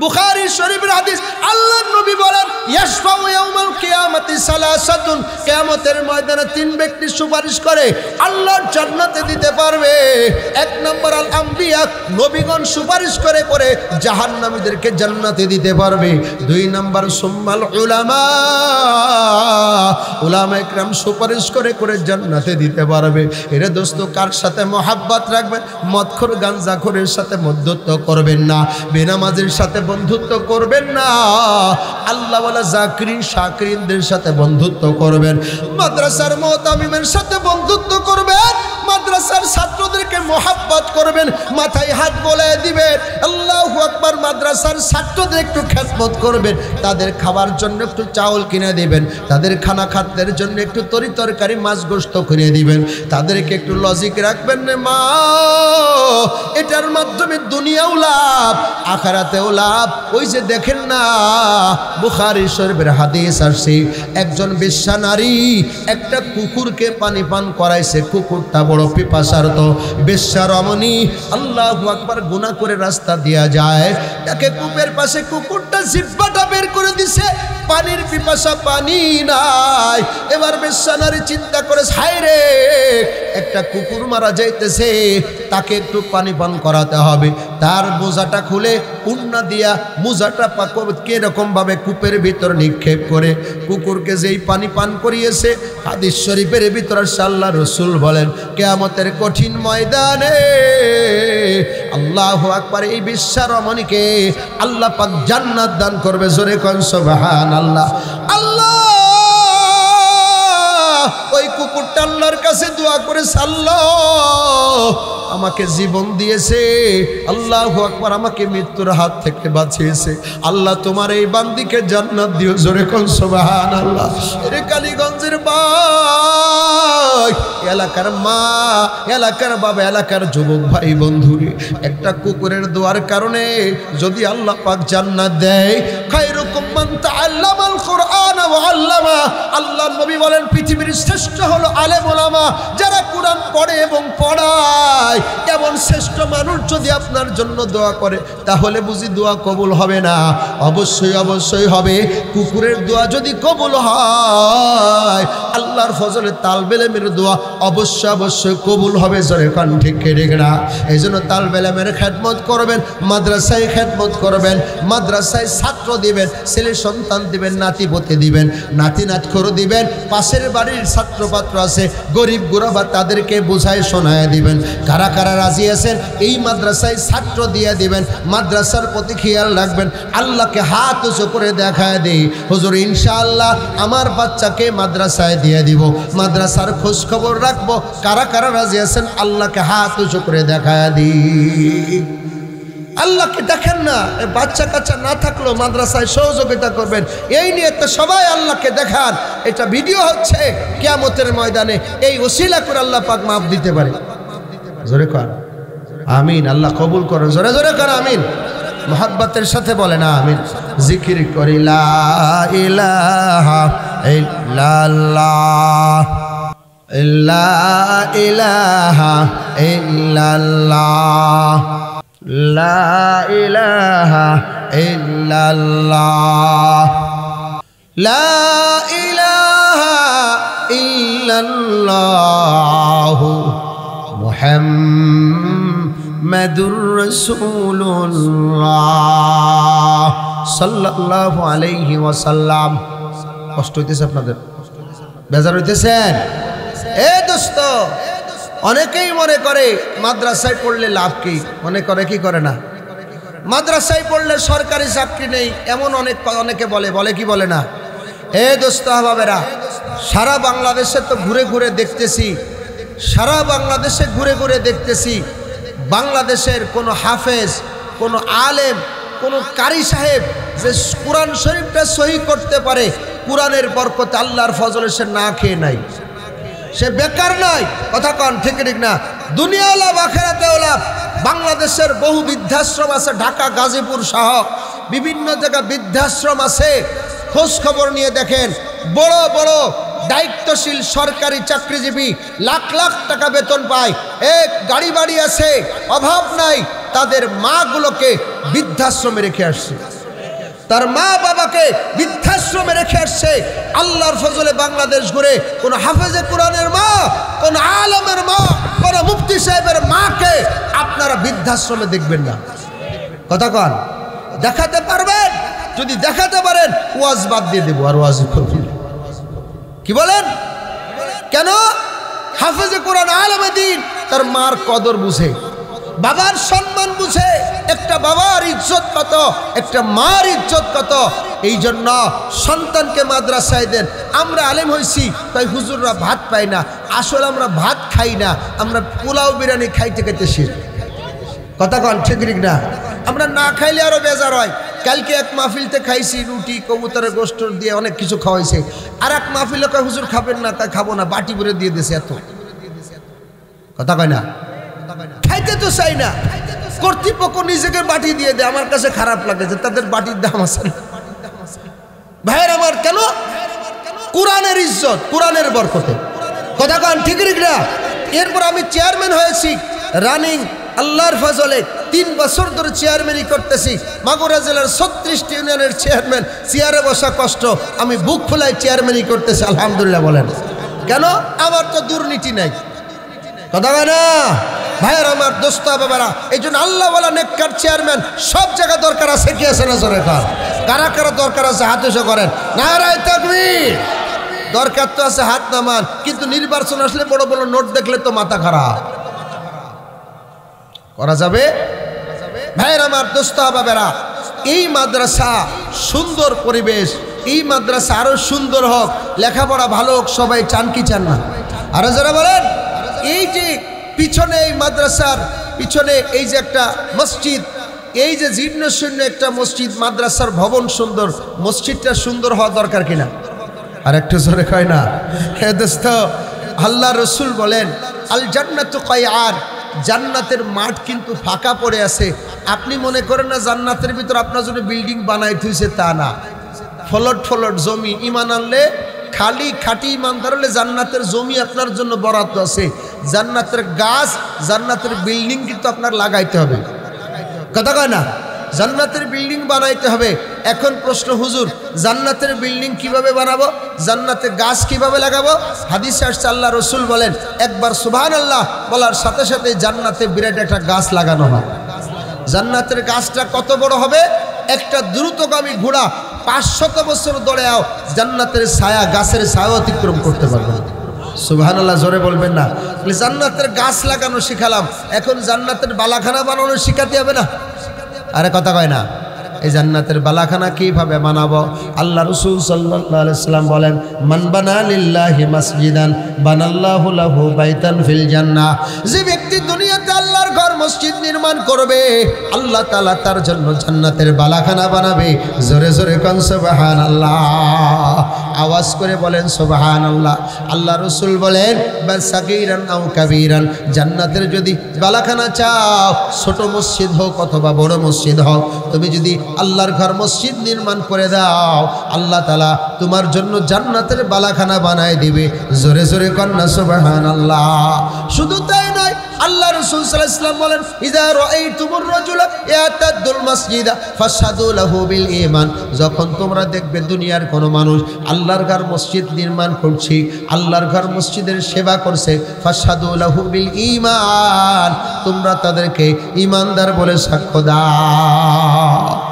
বুখারী শরীফের হাদিস, আল্লাহর নবী বলেন ইয়াশফাউ ইয়াউমাল কিয়ামাতি সালাসাতুন, কিয়ামতের ময়দানে তিন ব্যক্তি সুপারিশ করে আল্লাহর জান্নাতে দিতে পারবে। এক নম্বর আল আম্বিয়া, নবীগণ সুপারিশ করে করে জাহান্নামীদেরকে জান্নাতে দিতে পারবে। দুই নম্বর সুম্মাল উলামা, উলামায়ে কেরাম সুপারিশ করে করে জান্নাতে দিতে পারবে। এরে দোস্ত, কার সাথে মহাব্বত রাখবেন? মদখোর গাঞ্জাখোরের সাথে বন্ধুত্ব করবেন না, বেনামাজির সাথে বন্ধুত্ব করবেন না, আল্লাহ ওয়ালা জাকিরিন শাকিরিনদের সাথে বন্ধুত্ব করবেন, মাদ্রাসার মুতামিমের সাথে বন্ধুত্ব করবেন, মাদ্রাসার ছাত্রদেরকে মহাব্বত করবেন, মাথায় হাত বোলায় দিবেন, আল্লাহু আকবার। মাদ্রাসার ছাত্রদের একটু খেদমত করবেন, তাদের খাবার জন্য একটু চাউল কিনে দিবেন, তাদের খানা খাদ্যের জন্য একটু তরি তরকারি মাছ গোশত কিনে দিবেন, তাদেরকে একটু লজিক রাখবেন না মা, এটার মাধ্যমে দুনিয়াও লাভ আখিরাতেও লাভ। ওই যে দেখেন না, বুখারী শরীফের হাদিস আসছে, একজন বেশ্যা নারী একটা কুকুরকে পানি পান করাইছে, কুকুরটা বড় পিপাসার্ত, বেশ্যা রমণী আল্লাহু আকবার গুনাহ করে রাস্তা দিয়া যায়, তাকে কূপের পাশে কুকুরটা জিহ্বাটা বের করে দিছে, পানির পিপাসা, পানি নাই। এবার বেশ্যা নারী চিন্তা করে, হায় রে, একটা কুকুর মারা যাইতেছে, তাকে একটু পানি পান করাতে হবে। তার মোজাটা খুলে উন্না দিয়া মোজাটা কিরকম ভাবে কূপের ভিতর নিক্ষেপ করে কুকুরকে যেই পানি পান করিয়েছে, হাদিস শরীফের ভিতর আল্লাহ রাসূল বলেন কিয়ামতের কঠিন ময়দানে আল্লাহু আকবার, এই বেশ্যা রমণীকে আল্লাহ পাক জান্নাত দান করবে। জোরে কোন সুবহানাল্লাহ। আল্লাহ ওই কুকুরটা আল্লাহর কাছে দোয়া করে, আল্লাহ আমাকে জীবন দিয়েছে, আল্লাহু আকবার, আমাকে মৃত্যুর হাত থেকে বাঁচিয়েছে, আল্লাহ তোমার এই বান্দিকে জান্নাত দিও। জোরে কোন সুবহানাল্লাহ। এরে কালীগঞ্জের ভাই, এলাকার মা, এলাকার বাবা, এলাকার যুবক ভাই বন্ধুরে, একটা কুকুরের দোয়ার কারণে যদি আল্লাহ পাক জান্নাত দেয়, খায়রুকুম মান তাআল্লামাল কুরআন ওয়া আল্লামা। আল্লাহর নবী বলেন পৃথিবীর শ্রেষ্ঠ হলো আলেম ওলামা, যারা কোরআন পড়ে এবং পড়ায়। এমন শ্রেষ্ঠ মানুষ যদি আপনার জন্য দোয়া করে, তাহলে বুঝি দোয়া কবুল হবে না? অবশ্যই অবশ্যই হবে। কুকুরের দোয়া যদি কবুল হয়, আল্লাহর ফজলে তালবে ইলমের দোয়া অবশ্যই অবশ্যই কবুল হবে। জোরে কান ঠিক ঠিক না? এই জন্য তালবে ইলমের খেদমত করবেন, মাদ্রাসায় খেদমত করবেন, মাদ্রাসায় ছাত্র দিবেন, ছেলে সন্তান দিবেন, নাতিপতি দিবেন, নাতি নাতখুরো দিবেন, পাশের বাড়ির ছাত্র পাত্র আছে গরিব গুরবা, তাদেরকে বুঝায় শোনায় দিবেন। কারা কারা রাজি আছেন এই মাদ্রাসায় ছাত্র দিয়ে দিবেন? মাদ্রাসার প্রতি খেয়াল রাখবেন, আল্লাহকে হাত উঁচু করে দেখায় দিই, হুজুর ইনশাআল্লাহ আমার বাচ্চাকে মাদ্রাসায় দিয়ে দিব, মাদ্রাসার খোঁজ খবর রাখবো। কারা কারা রাজি আছেন আল্লাহকে হাত উঁচু করে দেখায় দিই? আল্লাহকে দেখেন না, বাচ্চা কাচ্চা না থাকলেও মাদ্রাসায় সহযোগিতা করবেন, এই নিয়ে তো সবাই আল্লাহকে দেখান। এটা ভিডিও হচ্ছে কিয়ামতের ময়দানে, এই ওসিলা করে আল্লাহ পাক মাফ দিতে পারে। জোরে কর আমিন। আল্লাহ কবুল করেন। জোরে জোরে কর আমিন। মোহাব্বতের সাথে বলেন আমিন। জিকির করি লা ইলাহা ইল্লাল্লাহ, লা ইলাহা ইল্লাল্লাহ, লা ইলাহা ইল্লাল্লাহ, লা ইলাহা ইল্লাল্লাহ, মুহাম্মাদুর রাসূলুল্লাহ সাল্লাল্লাহু আলাইহি ওয়াসাল্লাম। কষ্ট হইতেছে আপনাদের? বেজার হইতেছেন? এ দোস্ত, অনেকেই মনে করে মাদ্রাসায় পড়লে লাভ কি, মনে করে কি করে না? মাদ্রাসায় পড়লে সরকারি চাকরি নেই, এমন অনেকে বলে, বলে কি বলে না? এ দোস্ত আহবাবেরা, সারা বাংলাদেশে তো ঘুরে ঘুরে দেখতেছি, সারা বাংলাদেশে ঘুরে ঘুরে দেখতেছি, বাংলাদেশের কোনো হাফেজ, কোনো আলেম, কোনো কারি সাহেব যে কোরআন শরীফটা সহি করতে পারে, কোরআনের বরকতে আল্লাহর ফজলে সে না খেয়ে নাই, সে বেকার নাই। কথা কন ঠিক ঠিক না? দুনিয়া লাভ আখিরাতেও লাভ। বাংলাদেশের বহু বৃদ্ধাশ্রম আছে, ঢাকা গাজীপুর সহ বিভিন্ন জায়গায় বৃদ্ধাশ্রম আছে। খোঁজ খবর নিয়ে দেখেন, বড় বড় দায়িত্বশীল সরকারি চাকরিজীবী লাখ লাখ টাকা বেতন পায়, এক গাড়ি বাড়ি আছে, অভাব নাই, তাদের মাগুলোকে বৃদ্ধাশ্রমে রেখে আসছে, তার মা বাবাকে বৃদ্ধাশ্রমে রেখে আসছে। আল্লাহর ফজলে বাংলাদেশ ঘুরে কোন হাফেজে কোরআনের মা, কোন আলেমের মা, কোন মুফতি সাহেবের মাকে আপনারা বৃদ্ধাশ্রমে দেখবেন না। কথা কন, দেখাতে পারবেন? যদি দেখাতে পারেন ওয়াজ বাদ দিয়ে দেবো, আর ওয়াজ করবেন। কি বলেন? কেন? হাফেজে কোরআন আলেমে দ্বীন তার মার কদর বুঝে, বাবার সম্মান বুঝে। একটা বাবার ইজ্জত কত, একটা মার ইজ্জত কত। এই জন্য সন্তানকে মাদ্রাসায় দেন। আমরা আলেম হয়েছি তাই হুজুররা ভাত পাই না, আসলে আমরা ভাত খাই না, আমরা পোলাও বিরিয়ানি খাইতে খাইতে শেষ। কথা কন, ঠিক ঠিক না? আমরা না খাইলে আরো বেজার হয়। কালকে এক মাহফিলতে খাইছি রুটি কবুতরের গোস্ত দিয়ে অনেক কিছু খাওয়াইছে, আর এক মাহফিলে কয় হুজুর খাবেন না, তাই খাবো না, বাটি ভরে দিয়ে দিয়েছে এত। কথা কয় না? খাইতে তো চাই না, কর্তৃপক্ষ নিজেকে বাটি দিয়ে দেয়। আমার কাছে খারাপ লাগে যে তাদের বাটির দাম আছে। ভাইয়ের আমার, কেন? কোরআনের ইজ্জত, কোরআনের বরকতে। কথা কন, ঠিক ঠিক না? এরপর আমি চেয়ারম্যান হয়েছি রানিং, আল্লাহর ফজলে 3 বছর ধরে চেয়ারম্যানই করতেছি। মাগুরা জেলার 36টি ইউনিয়নের চেয়ারম্যান, চেয়ারে বসা কষ্ট, আমি বুক খোলায় চেয়ারম্যানই করতেছি, আলহামদুলিল্লাহ। বলেন কেন? আমার তো দুর্নীতি নাই। কথা বলে না? ভাইয়ার আমার, দোস্ত বাবারা, এই জন্য আল্লাহ বলা নেককার চেয়ারম্যান সব জায়গায় দরকার আছে। কি আছে না? জোরে কার, কারা কারা দরকার আছে হাত উঁচু করেন। নারায়ে তাকবীর। দরকার তো আছে, হাত নামান। কিন্তু নির্বাচন আসলে বড় বড় নোট দেখলে তো মাথা খারাপ। করা যাবে? ভাইয়ের আমার, দোস্ত বাবারা, এই মাদ্রাসা সুন্দর পরিবেশ, এই মাদ্রাসা আরো সুন্দর হোক, লেখাপড়া ভালো হোক, সবাই চান কি চান না? আরো যারা বলেন, এই যে পিছনে এই মাদ্রাসার পিছনে এই যে একটা মসজিদ, এই যে জীর্ণ শূন্য একটা মসজিদ, মাদ্রাসার ভবন সুন্দর, মসজিদটা সুন্দর হওয়া দরকার কিনা? আর একটু জোরে কয় না? হে দোস্ত, আল্লাহ রসুল বলেন আল জান্নাতু কাইআন, জান্নাতের মাঠ কিন্তু ফাঁকা পড়ে আছে। আপনি মনে করেন না জান্নাতের ভিতর আপনার জন্য বিল্ডিং বানাই থইছে, তা না। ফলট ফলট জমি, ইমান আনলে, খালি খাঁটি ইমানদার হলে জান্নাতের জমি আপনার জন্য বরাদ্দ আছে। জান্নাতের গাছ, জান্নাতের বিল্ডিং কিন্তু আপনার লাগাইতে হবে। কথা কয় না? জান্নাতের বিল্ডিং বানাইতে হবে। এখন প্রশ্ন, হুজুর জান্নাতের বিল্ডিং কিভাবে বানাবো, জান্নাতের গাছ কিভাবে লাগাবো? হাদিসে আসছে আল্লাহ রসুল বলেন একবার সুবহানাল্লাহ বলার সাথে সাথে জান্নাতে বিরাট একটা গাছ লাগানো হয়। জান্নাতের গাছটা কত বড় হবে? একটা দ্রুতগামী ঘোড়া 500 বছর দৌড়েও জান্নাতের ছায়া, গাছের ছায়া অতিক্রম করতে পারবে না। সুবহানাল্লাহ, জোরে বলবেন না? জান্নাতের গাছ লাগানো শিখালাম, এখন জান্নাতের বালাখানা বানানো শিখাতে হবে না? আরে কথা কয় না? এই জান্নাতের বালাখানা কিভাবে বানাবো? আল্লাহ রাসূল সাল্লাল্লাহু আলাইহি সাল্লাম বলেন মান বানা লিল্লাহি মাসজিদান বানাল্লাহু লাহু বাইতান ফিল জান্নাহ। যে ব্যক্তি দুনিয়াতে আল্লাহর ঘর মসজিদ নির্মাণ করবে, আল্লাহ তাআলা তার জন্য জান্নাতের বালাখানা বানাবে। জোরে জোরে কোন সুবহানাল্লাহ, আওয়াজ করে বলেন সুবহানাল্লাহ। আল্লাহ রাসূল বলেন বা সাগীরান আও কাবীরান, জান্নাতের যদি বালাখানা চাও, ছোট মসজিদ হোক অথবা বড় মসজিদ হোক, তুমি যদি আল্লাহর ঘর মসজিদ নির্মাণ করে দাও, আল্লাহ তাআলা তোমার জন্য জান্নাতের বালাখানা বানায় দিবে। জোরে জোরে কন্না সুবহানাল্লাহ। শুধু তাই নয়, আল্লাহ রাসূল সাল্লাল্লাহু আলাইহি ওয়াসাল্লাম বলেন ইযা রাআইতুমুর রাজুলা ইয়াতাদুল মাসজিদা ফাশহাদু লাহু বিল ঈমান। যখন তোমরা দেখবে দুনিয়ার কোনো মানুষ আল্লাহর ঘর মসজিদ নির্মাণ করছে, আল্লাহর ঘর মসজিদের সেবা করছে, ফাশহাদু লাহু বিল ঈমান, তোমরা তাদেরকে ঈমানদার বলে সাক্ষ্য দাও।